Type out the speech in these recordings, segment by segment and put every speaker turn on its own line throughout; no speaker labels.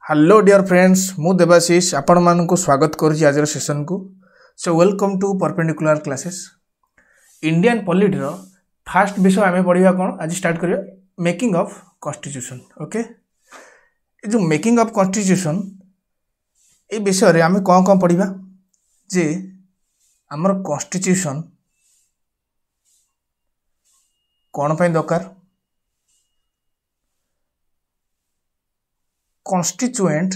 Hello dear friends मु देवाशीष आपण मानक स्वागत करुच्ची आज सेशन को। So welcome to perpendicular classes. Indian polity रो फास्ट विषय आम पढ़ा कौन आज स्टार्ट करिया मेकिंग ऑफ कॉन्स्टिट्यूशन। ओके जो मेकिंग ऑफ कॉन्स्टिट्यूशन ए विषय रे आम कौन कौन पढ़ा जे आमर कॉन्स्टिट्यूशन कौन पे दरकार, कॉन्स्टिट्यूएंट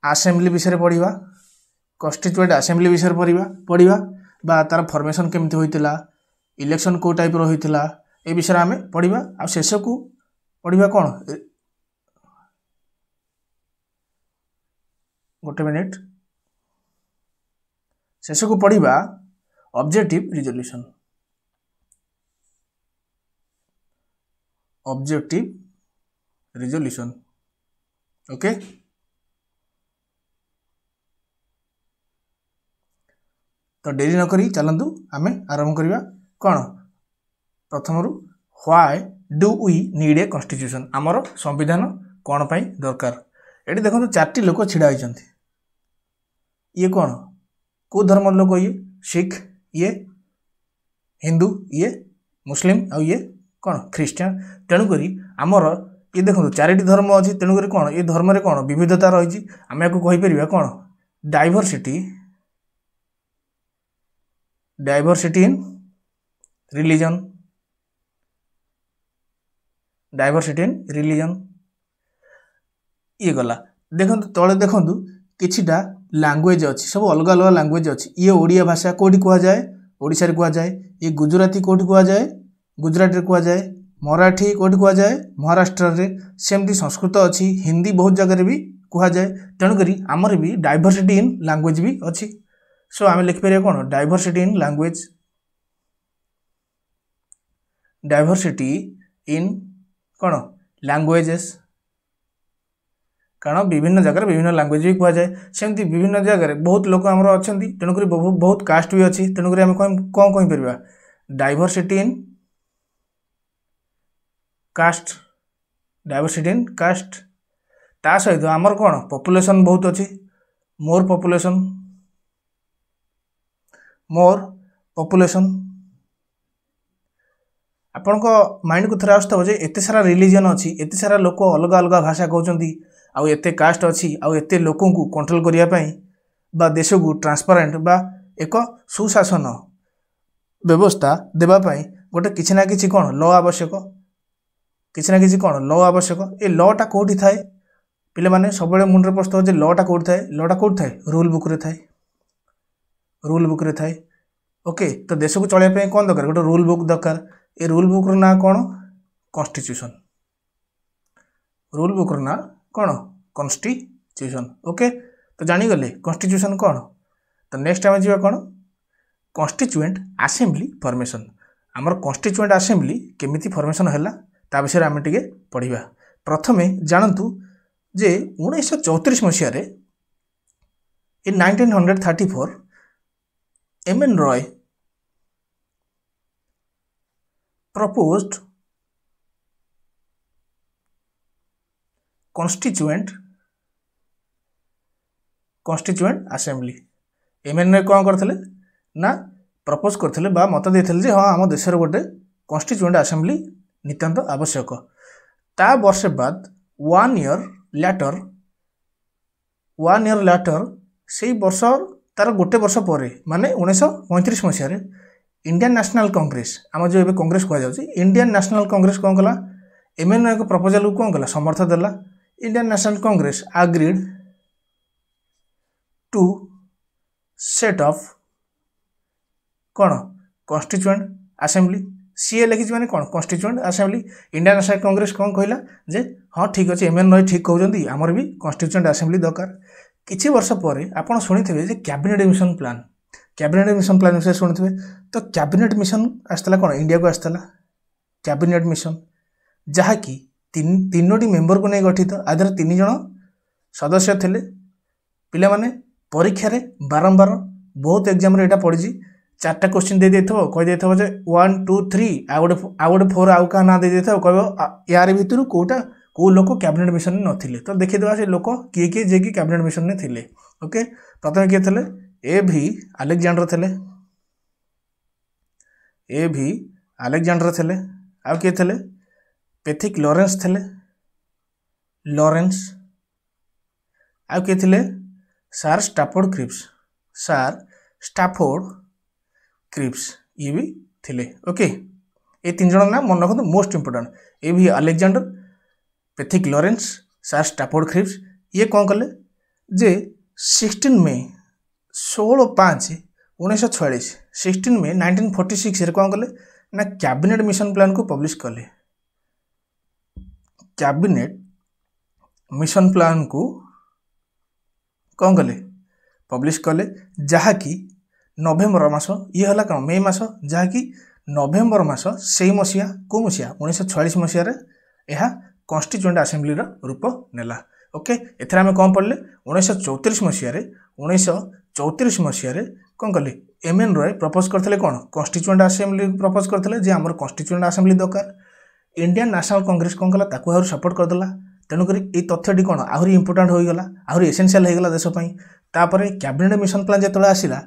असेंबली विषय पढ़ा, कॉन्स्टिट्यूएंट असेंबली विषय पढ़ा बा तार फॉर्मेशन केमती होइतिला, इलेक्शन को टाइप रो होइतिला ए विषय आम पढ़ा। आ शेष को पढ़ा कौन गोटे मिनिट शेष को पढ़ा objective resolution. Objective resolution okay. तो डेरी न करी चलतु आम आरंभ करवा कौन प्रथम रु why do we need a constitution आमर संविधान कौन पाई दरकार। ये देखो चार लोक छिड़ा होती ये कौन को धर्म लोक ये सिख ये हिंदू ये मुस्लिम आ ये कौन ख्रीस्टियान। तेणुक आमर ये देखो चारिटी धर्म अच्छी तेणुक कौन ये धर्म रे कौन विविधता रही आम या कहीपर कौन diversity diversity in religion, diversity in religion ये गला। देखो तले देखो किछिटा लैंग्वेज अच्छी सब अलग अलग लैंग्वेज अच्छी। ये ओडिया भाषा कोठी कुआ जाए ओडिशा रे कुआ जाए, ये गुजराती कोठी कुआ जाए गुजरात रे कुआ जाए, मराठी कोठी कुआ जाए महाराष्ट्र रे, सेमती संस्कृत अच्छी हिंदी बहुत जगह भी कुआ जाए। तेणुक आमर भी डाइवर्सिटी इन लैंग्वेज भी अच्छी। सो आम लिखिपर कौन diversity in language, diversity in कौन लैंग्वेजेस कारण विभिन्न जगह विभिन्न लैंग्वेज भी कुआ जाए। सेमती विभिन्न जगह बहुत लोक आमर अच्छा तेणुक बहुत कास्ट भी अच्छी तेणुक आम कौन कहीपर diversity in caste, diversity in caste. ता सहित आमर कौन पॉपुलेशन बहुत अच्छी मोर पॉपुलेशन, मोर पॉपुलेशन। आपण को माइंड को थोड़ा आसता जे एते सारा रिलीजन अच्छी एते सारा लोक अलग अलग भाषा कहते आउ एते कास्ट अच्छी आउ एते लोक को कंट्रोल करिया पई बा देश को ट्रांसपेरेंट बा एक सुशासन व्यवस्था देबा पई गोटे किछि ना किछि कौन लॉ आवश्यक, किछि ना किछि कौन लॉ आवश्यक। ए लॉ टा कोठी थाए पिले माने सबले मुंडरे प्रश्न जे लॉ टा कोठी थाए, लॉ टा कोठी थाए रूल बुक रे थाए, रूल बुक रे थाए। ओके तो देश को चलिया पे कौन दरकार गोटे रूल बुक दरकार। ए रूल बुक रो ना कौन कॉन्स्टिट्यूशन, रूल बुक रो ना कौन कॉन्स्टिट्यूशन। ओके तो जानीगले कॉन्स्टिट्यूशन कौन। तो नेक्स्ट आम जी कौन कॉन्स्टिट्यूएंट असेंबली फॉर्मेशन। आमर कॉन्स्टिट्यूएंट असेंबली केमिति फॉर्मेशन हैला ता विषय आम टिके पढ़ा। प्रथमे जानतु जे 1934 मसीह रे इन 1934 M.N.. Roy proposed constituent assembly। M.N.. Roy कौन करथिले ना प्रपोज करथिले बा मत देथिले जे हाँ आम देश गोटे कॉन्स्टिट्यूएंट असेंबली नितांत आवश्यक। ता वर्ष बाद 1 year later से वर्ष तार गोटे वर्ष पर माने 1935 मसीह इंडियन नेशनल कांग्रेस आम जो एबे कांग्रेस कह जाउची इंडियन नेशनल कांग्रेस कौन कला एम.एन. रॉय को प्रपोजल को कौन कला समर्थ देला। Indian National Congress agreed to set of कौन कॉन्स्टिट्यूएंट असेंबली। सीए लिखी माने कौन constituent assembly. Indian National Congress कौन कहला जे हाँ ठीक अच्छे एम.एन. रॉय ठीक कहते आमर भी कॉन्स्टिट्यूएंट असेंबली दरकार। किछि वर्ष पर आपण शुणिथिबे जे cabinet mission plan, cabinet mission plan विषय शुणुथे। तो कैबिनेट मिशन आसला कौन इंडिया को आसला कैबिनेट मिशन जहाँकि तीनोटी मेंबर को नहीं गठित। आधर 3 जन सदस्य थे पिले माने परीक्षा रे बारंबार बहुत एग्जाम रे एटा पड़ी चार्टा क्वेश्चन दे देथो कहि देथो जे 1 2 3 आ गोटे 4 आउ का ना दे देथो कहबो यार भितरु कोटा को लोक कैबिनेट मिशन में नथिले तो देखि देबा से लोक किए किए जे कि कैबिनेट मिशन में थिले ओके प्रथम किए थिले ए भी अलेक्जेंडर थिले ए भी अलेक्जेंडर थिले आ किए थिले पैथिक लॉरेंस थिले लॉरेंस आ किए थिले सर स्टाफोर्ड क्रिप्स ये भी थिले ओके ये तीन जन ना मन रखते मोस्ट इंपोर्टेंट ए भी Alexander Pethick Lawrence sir Stafford Cripps ये कौन कले जे 16 मई 16/5/1946 16 मई 1946 रे कौन कले ना कैबिनेट मिशन प्लान को पब्लिश कले कैबिनेट मिशन प्लान को कौन कले पब्लिश कले जहाँकि नवेम्बर मास ये हला कौन मे मास जहाँकि नवेम्बर मास से मसीहा को मसीहा 1946 मसीह यह कॉन्स्टिट्यूएंट असेंबली रूप नेला ओके एथरा में कौन पढ़ले 1934 मसीह कौन कले एम.एन. रॉय प्रपोज करथिले कौन कॉन्स्टिट्यूएंट असेंबली प्रपोज करथिले जे हमर कॉन्स्टिट्यूएंट असेंबली दरकार इंडियन नेशनल कांग्रेस कौन कला ताकू आहुरी सपोर्ट करदेला तेणुक ये तथ्यटी कौन आहरी इंपोर्टाट होगला आहरी एसेंशियल होगला देशपाई तापर कैबिनेट मिशन प्लान जो आसला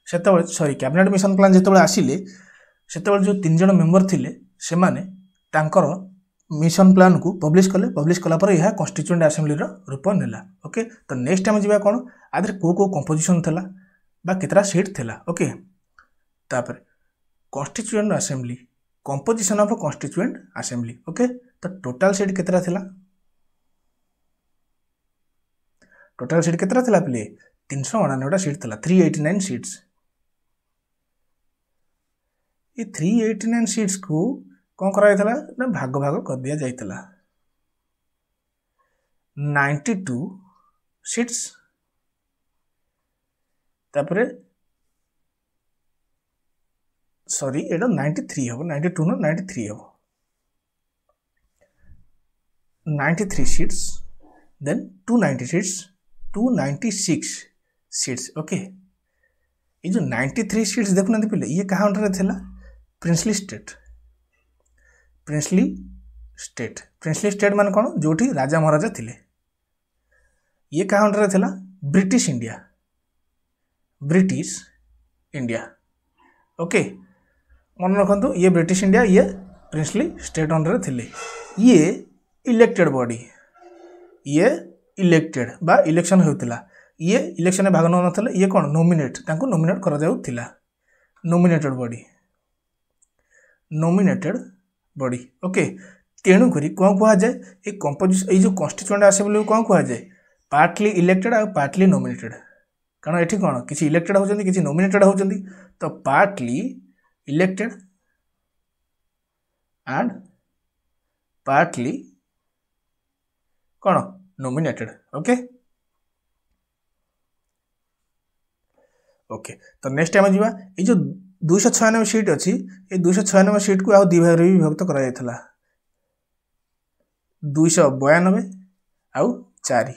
से कैबिनेट मिशन प्लान जो आसिले से जो 3 जन मेंबर थिले से माने तांकर मिशन प्लान को पब्लिश कला पर यह कॉन्स्टिट्यूएंट असेंबली रूप नेला ओके तो नेक्स्ट टाइम जीवा कौन आधे को कंपोजिशन थिला बा केतरा सीट थिला ओके तापर constituent assembly composition of constituent assembly okay तो टोटल सीट केतरा थिला टोटल सीट केतरा थिला प्ले 399 सीट थिला 389 सीट्स ये 389 सीट्स को कौन करा जायतला ना भाग भाग कर दिया जायतला 92 सीट्स तापरे सॉरी एटा 93 हो 92 नो 93 हो 93 seats then 290 seats 296 seats okay ये जो 93 सीट्स देखु ना पहले ये कहाँ अंडर थिला प्रिंसली स्टेट मान कौन जोठी राजा महाराजा थिले ये कहाँ अंडर थिला ब्रिटिश इंडिया ओके मन रखु ये ब्रिटिश इंडिया ये प्रिंसली स्टेट अंडर थिले ये इलेक्टेड बॉडी ये इलेक्टेड बा इलेक्शन होता ये इलेक्शन में भाग नौ ना ये कौन नोमिनेट नोमिनेट करा जाउथिला नोमिनेटेड बॉडी ओके तेणुक कौन कह जाए ये कंपोजिशन ये जो कॉन्स्टिट्यूएंट असेंबली कौन कह जाए पार्टली इलेक्टेड और पार्टली नोमिनेटेड कारण ये कौन किसी इलेक्टेड होती किसी नोमिनेटेड होती तो पार्टली इलेक्टेड एंड पार्टली कौन नोमिनेटेड ओके ओके तो नेक्स्ट टाइम जीवा ये जो 296 सीट अच्छी ये 296 सीट को आउ दी भाग भी विभक्त करा जायतला 292 आउ 4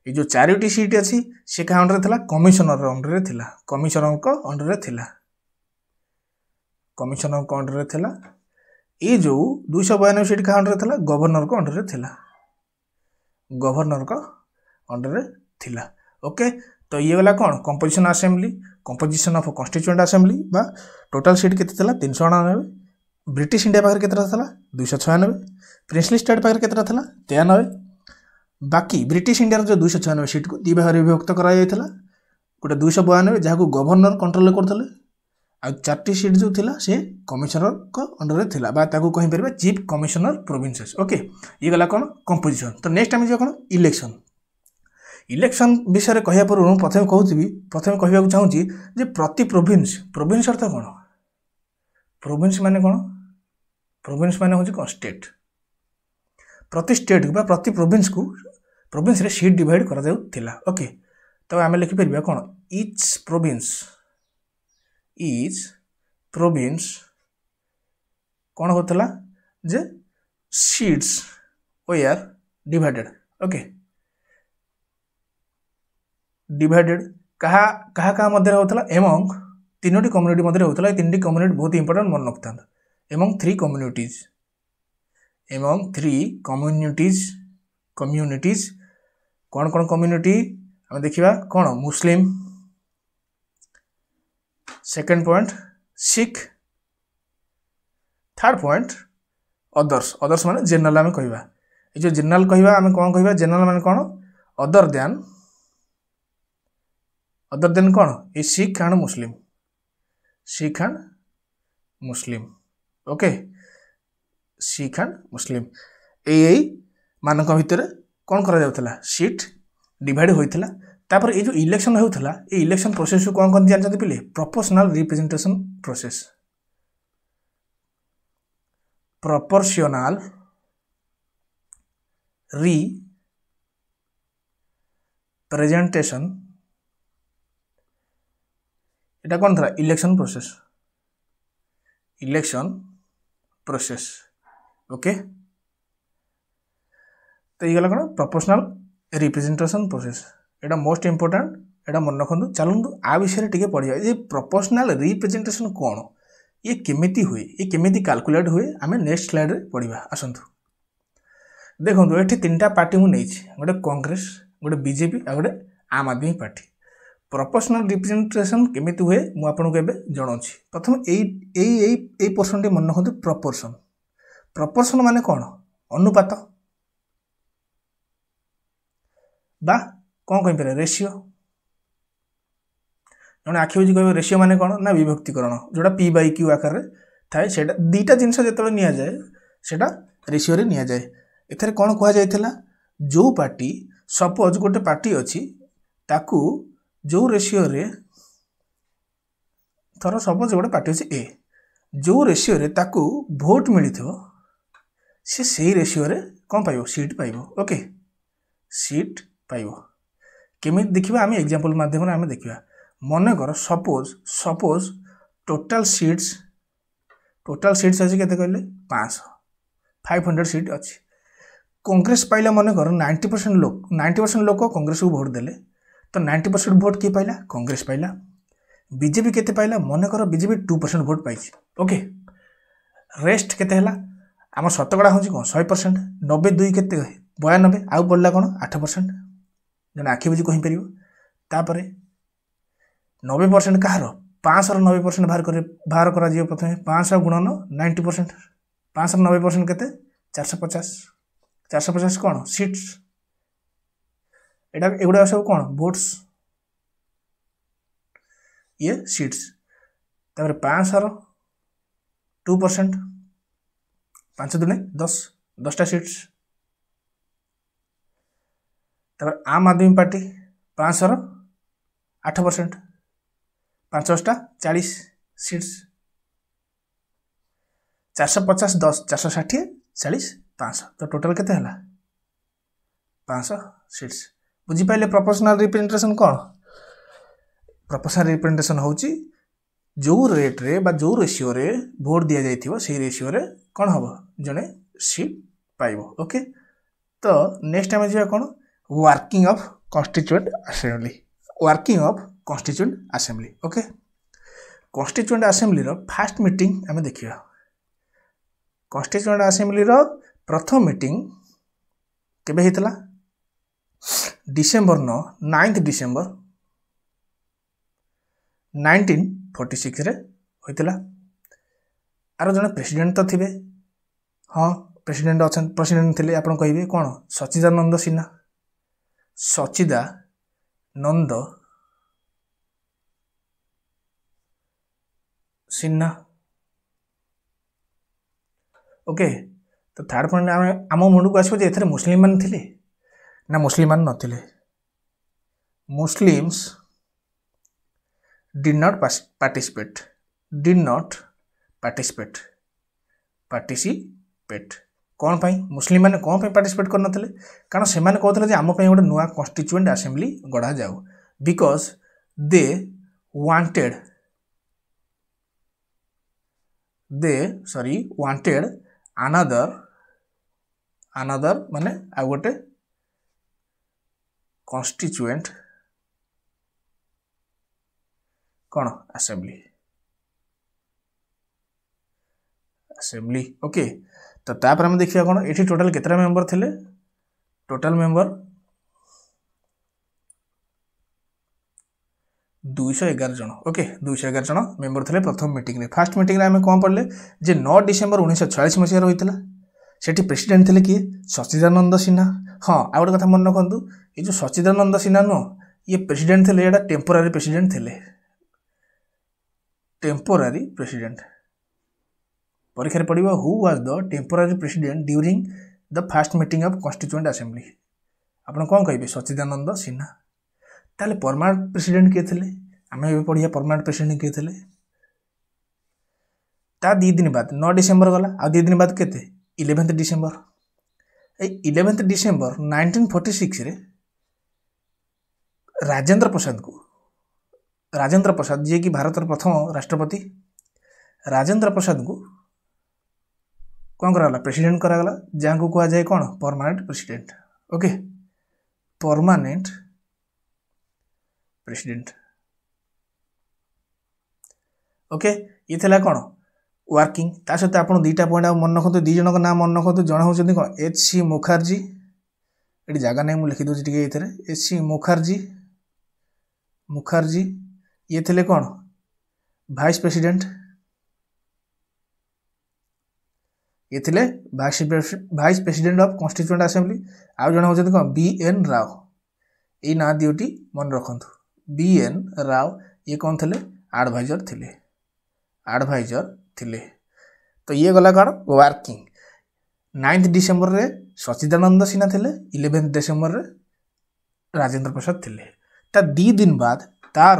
ये जो 4टी सीट अच्छी से क्या अंडर थिला कमिशनर अंडर थिला कमिशनर को अंडर थिला कमिशनर को अंडर थिला ये जो 292 सीट क्या अंडर थिला गवर्नर को अंडर थिला गवर्नर का अंडर थिला ओके तो ये वाला कौन composition assembly composition of constituent assembly बा टोटल सीट केते थिला 399 ब्रिटिश इंडिया पाखर केतरा थिला 296 प्रिंसली स्टेट पाखर केतरा थिला 93 बाकी ब्रिटिश इंडिया जो 296 सीट को दी भाग विभक्त करा जायतला गोटे 292 जहाँ गवर्नर कंट्रोल करथले आ 4टी सीट जो थिला से कमिशनर को अंडर थिला बा ताको कहि परबे चीफ कमिशनर प्रोविंसेस ओके ये गला कौन कंपोजिशन तो नेक्स्ट टाइम जो कौन इलेक्शन विषय कहया पूर्व प्रथम कहूथी प्रथम कहवाक चाहूँगी जे प्रति प्रोविंस अर्थ कौन प्रोविंस माने कौन प्रोविंस माने हूँ कौन स्टेट प्रति स्टेट बा प्रति प्रोविंस रे सीट डिवाइड करा जाउथिला ओके तो आम लिखिपर कौन इच प्रोविंस कौन होता जे seats were divided okay divided कहा मध्य होता एमंग तीनोटी कम्युनिटी मध्य होता है। तीन कम्युनिटी बहुत इंपोर्टेंट मन रखता एमंग थ्री कम्युनिटीज कौन कौन कम्युनिटी आम देखा कौन Muslim, second point Sikh, third point others माने जनरल आम कहवा ये जो जनरल कहवा आम कौन कहवा जनरल माने कौन अदर देन कौन ये Sikh and Muslim okay Sikh and Muslim यही मानक भितर कौन करा जाउथला सीट डिवाइड होइथला। तापर ये जो इलेक्शन होउथला ये इलेक्शन प्रोसेस को कौन कौन जानते पिले proportional representation process, proportional representation एटा कौन था इलेक्शन प्रोसेस ओके। तो ये गला कौन प्रोपोर्शनल रिप्रेजेंटेशन प्रोसेस एटा मोस्ट इंपोर्टेंट एटा मन रखु। चलू आ विषय टिके पढ़िया ये प्रोपोर्शनल रिप्रेजेंटेशन कौन ये केमिति हुए ये केमिति कैलकुलेट हुए आम नेक्स्ट स्लाइड रे पढ़िबा आसंतु। देखो ये तीनटा पार्टी मु नहीं गोटे कांग्रेस गोटे बीजेपी आ गोटे आम आदमी पार्टी। प्रोपोर्शनल रिप्रेजेंटेशन केमिति हुए मु आपनको एबे जणाउछि। प्रथम एई पोर्शन टे मन रखु प्रोपोर्शन माने कौन अनुपात बा कौन कहि पारे रेशियो जने आखि बुझी कह रेशियो माने कौन ना विभक्तिकरण जोड़ा पी बाई क्यू आकार थाए से दीटा जिनस जो नि जाए सेटा रेशियो रे नि जाए। एथरे कौन कह जाइथिला जो पार्टी सपोज गोटे पार्टी अच्छी ताकू जो रेशियो रे थर सपोज गोटे पार्टी अच्छी ए जो रेशियो रे ताकू भोट मिली से सही रेशियो रे कौन पाइबो सीट पाइबो ओके सीट पाइबो। केमी देखिबा आम एग्जांपल माध्यम आम देखिबा मन कर सपोज टोटल सीट्स अच्छी केते कहले 500 सीट अच्छी कांग्रेस पाइला मन कर 90% लोक कांग्रेस को भोट देले तो 90% भोट किए पाइला कांग्रेस पाइला। बीजेपी केते पाइला मन कर बीजेपी 2% भोट पाइछि ओके। रेस्ट केते हला आम शतकड़ा हूँ कौन 100% 92 केते 92 आउ पड़ला कौन 8% जन आखि बुझी कहीपर। तापर 90% कहार 500 90% बाहर करा जियो प्रथमे 500 गुणन 90% 500 90% केते 450 कौन सीट्स एगुड़ा सब कौन भोट्स ये सीट्स। तापर 500 2% 5 दुने 10टा सीट्स। तापर आम आदमी पार्टी 500 8% 5 40 सीट्स 450 10 460 40 500 तो टोटल केते हला 500 सीट्स। बुझी पाइले प्रोपोर्शनल रिप्रेजेंटेशन कौन प्रोपोर्शनल रिप्रेजेंटेशन होची जो रेट रे बा जो रेशियो रे भोट दिया जाइथिबो सेही रेशियो रे कौन हम जने सीट पाइबो ओके। तो नेक्स्ट टाइम जे कौन working of constituent assembly okay. Constituent assembly रो फर्स्ट मीटिंग आम देखिया। कॉन्स्टिट्यूएंट असेंबली रो प्रथम मीटिंग केबे हेतला डिसेंबर 9 डिसेंबर 1946 रे होइतला। आरो जने प्रेसिडेंट तो थिबे हाँ प्रेसिडेंट थिले आपण कहिबे कोन सच्चिदानंद सिन्हा ओके। तो थर्ड पॉइंट आम मुंड को आसो जे मुस्लिम मान थिले ना मुस्लिम मान नथिले मुस्लिम्स did not participate कौन पाई मुस्लिम माने कौन पाई पार्टिसिपेट कर नथिले कारण से माने कहथले जे आम पाई गोटे नुआ कॉन्स्टिट्यूएंट असेंबली गढ़ा जाऊ बिकॉज दे वांटेड another माने आ गोटे कॉन्स्टिट्यूएंट कौन असेंबली असेंबली ओके। तो तापर आम देखिए कौन ये टोटाल केतटा मेंबर थे टोटाल मेंबर 211 जन ओके 211 जन मेंबर थे प्रथम मीटिंग रे। फास्ट मीटिंग रे आम कौन पढ़ले जे 9 डिसेम्बर 1946 मसीह होता सेठी प्रेसिडेंट थे किए सच्चिदानंद सिन्हा। हाँ आ गए कथा मन रखु ये जो सच्चिदानंद सिन्हा नुह ये प्रेसिडेंट थे यहाँ टेम्पोरारी प्रेसिडेंट थे टेम्पोरारी प्रेसिडेंट। परीक्षा पड़ो who was the temporary president during the fast meeting of constituent assembly आपन कौन कहे सच्चिदानंद सिन्हा। ताले परमानेंट प्रेसिडेंट किए थे आम ए पढ़िया परमानेंट प्रेसिडेंट किए थे ता 2 दिन बाद 9 डिसेम्बर गला आ 2 दिन बाद केते 11 डिसेम्बर। 11 डिसेम्बर 1946 रे राजेंद्र प्रसाद जी कि भारत प्रथम राष्ट्रपति राजेंद्र प्रसाद को कौन कराला प्रेसिडेंट करागला जहाँ को कहा जाए कौन permanent president okay permanent president okay. ये थिला कौन वर्किंग ता सहित आप 2टा पॉइंट मन रखु 2 जन नाम मन रखु जन होती कौन H.C. मुखर्जी ये जगह नहीं मुझे लिखिदे ये H.C. मुखर्जी ये थे कौन वाइस प्रेसिडेंट ये थे vice president of constituent assembly. आउ जन होती कौन B.N. राव ये ना दुटी मन रखु B.N. राव ये कौन थे एडवाइजर थे। तो ये गला कौन वर्किंग 9 डिसेम्बर रे सच्चिदानंद सिन्हा थे 11 डिसेम्बर रे राजेंद्र प्रसाद थे। ता 2 दिन बाद तार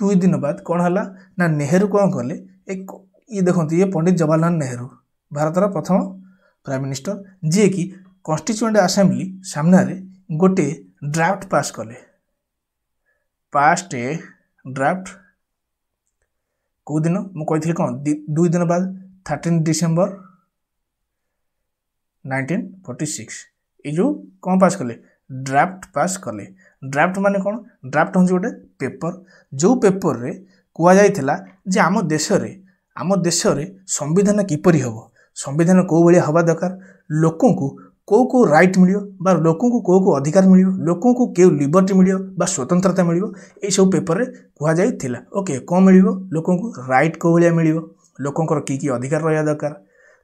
2 दिन बाद कौन है ना नेहरू कौन कले एक ये देखते ये पंडित जवाहरलाल नेहरू भारतर प्रथम प्राइम मिनिस्टर जी कि कॉन्स्टिट्यूएंट असेंबली सामने गोटे ड्राफ्ट पास कले पास्ट ए ड्राफ्ट कौ दिन मुझे कही कौन 2 दिन बाद 13 डिसेम्बर 1946 ये जो कौन पास कले ड्राफ्ट पास कले। ड्राफ्ट माने कौन ड्राफ्ट हूँ गोटे पेपर जो पेपर रे कुआ जाइथिला जे आम देश रे संविधान किपरि हबो संविधान कौ भाया हवा दरकार लोकों को कौ राइट मिलियो बा लोकों को कौ अधिकार मिलियो लोकों को क्यों लिबर्टी मिलियो बा स्वतंत्रता मिलियो ये सब पेपर रे कुआ जाइथिला ओके कौन मिलियो लोकों को राइट कौ भाया मिलियो लोकों की अधिकार रहा दरकार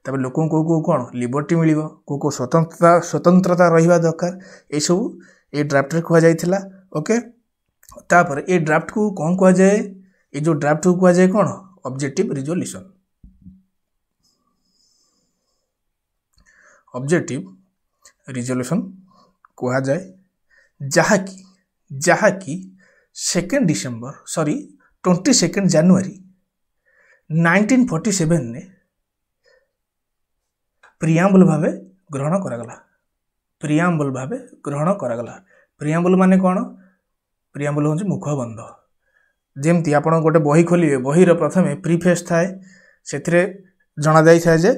तब लोकों को कौन लिबर्टी मिलियो कौ स्वतंत्रता रहा दरकार ये सब ये ड्राफ्ट रे कुआ जाइथिला ओके। तापर ये ड्राफ्ट को कौन कुआ जाए ये जो ड्राफ्ट को कुआ जाए कौन ऑब्जेक्टिव रिजोल्यूशन कहा जाए जहा कि 22 जनवरी 1947 ने प्रियाम्बल भावे ग्रहण करागला प्रियाम्बल माने कौन प्रियाम्बल हूँ मुखबंध जमती आप गोटे बही खोलिए बहीर प्रथम प्रीफेस थाए से जना जाए जे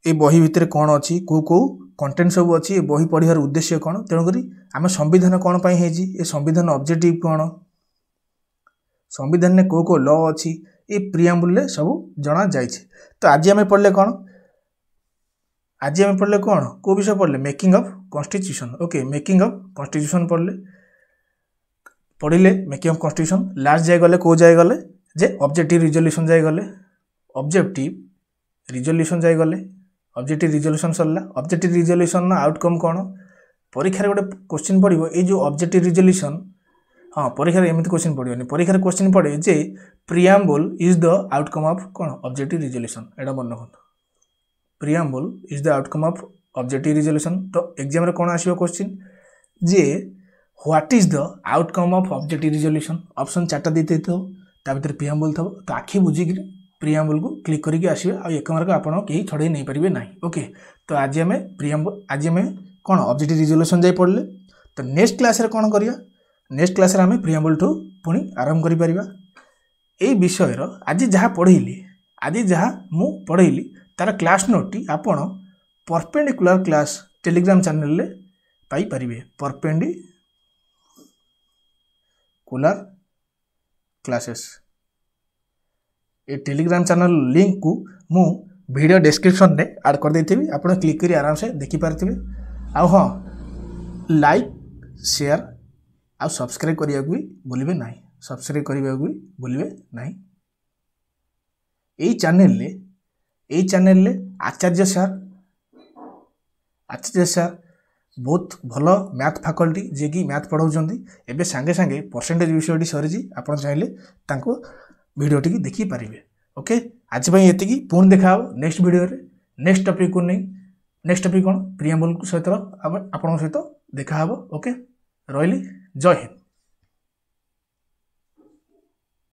ये बही भितर कौन अच्छी कौ कंटेंट सब अच्छी ये बही पढ़ार उद्देश्य कौन तेणुक आम संविधान कौन पाई है ये संविधान ऑब्जेक्टिव कौन संविधान में कौ लॉ अच्छी ये प्रियाम्बुल सब जना जाए। तो आज आम पढ़ले कौन कौ विषय पढ़ले making of constitution okay making of constitution पढ़ले मेकिंग ऑफ कॉन्स्टिट्यूशन लास्ट जाए गले कौ जाए गले जे ऑब्जेक्टिव रिजोल्यूशन जाए गले ऑब्जेक्टिव रिजोल्यूशन सरला ऑब्जेक्टिव रिजोल्यूशन आउटकम कौन परीक्षा गोटे क्वेश्चन पड़ो ये जो ऑब्जेक्टिव रिजोल्यूशन हाँ परीक्षा एमती क्वेश्चन पड़ोनी परीक्षा क्वेश्चन पड़े जे preamble is the outcome of कौन ऑब्जेक्टिव रिजोल्यूशन एटा मन रखु preamble is the outcome of objective resolution. तो एग्जाम रे कौन आसीबो क्वेश्चन जे what is the outcome of objective resolution option 4टा देते थो ता भीतर प्रियाम्बल थो तो आखि बुझी प्रियाम्बल को क्लिक करके आसवे आ एक मार्क आपन कहीं छड़े नहीं पारे ना ओके। तो आज आम प्रियाम्बल आज आम कौन ऑब्जेक्टिव रिजोल्यूशन जाए पढ़ले। तो नेक्स्ट क्लास रे कौन करिया नेक्स्ट क्लास रे आम प्रियाम्बल ठू पुणी आरंभ करि परिबा ए विषय आज जहाँ पढ़ेली तार क्लास नोट आपण परपेंडिकुलर क्लास टेलीग्राम चैनल रे पाई परिबे परपेंडिकुलर क्लासेस ए टेलीग्राम चैनल लिंक को मु वीडियो डिस्क्रिप्शन में ऐड कर देथिबि आपण क्लिक करी आराम से देखि पारथिबे। आ हां लाइक शेयर आ सब्सक्राइब करिया भी भूलिबे नाही, सब्सक्राइब करिया भी भूलिबे नाही। एई चैनल ले आचार्य सर बहुत भल मैथ फैकल्टी जे कि मैथ पढ़ाऊँ एवं सांगे सांगे परसेंटेज विषय सरी आप चाहिए वीडियो टी देखी पारे। ओके आज ये पुणी देखा नेक्स्ट वीडियो रे नेक्स्ट टॉपिक को नहीं। नेक्स्ट टॉपिक कौन प्रियम्बल सहित आप सहित देखा। ओके रही जय हिंद।